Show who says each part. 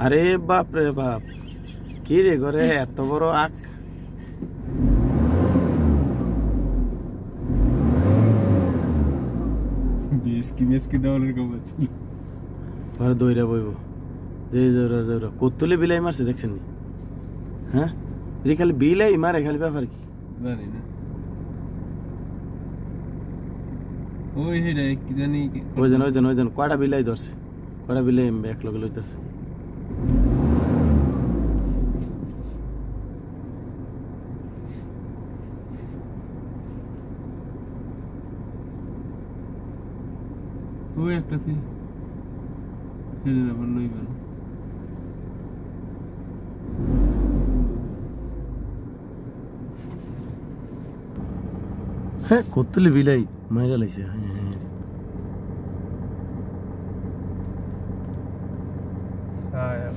Speaker 1: আরে বাপ রে বাপ, কি রে করে এত বড় আখ? দইরা বইব যে জোরা জোরা কতুলে বিলাই মারছে দেখছেন নি? হ্যাঁ রে খালি বিলাই মারে, খালি ব্যাপার কি
Speaker 2: জানি না। ওই হেডা কি জানি
Speaker 1: ওই দেন কয়টা বিলাই ধরছে, কয়টা বিলাই এক লগে লইতেছে।
Speaker 2: ওই একটা থেকে হেডে আবার লই গেল।
Speaker 1: হ্যাঁ কতুলে বিলাই মাইরা লাইছে।
Speaker 2: হ্যাঁ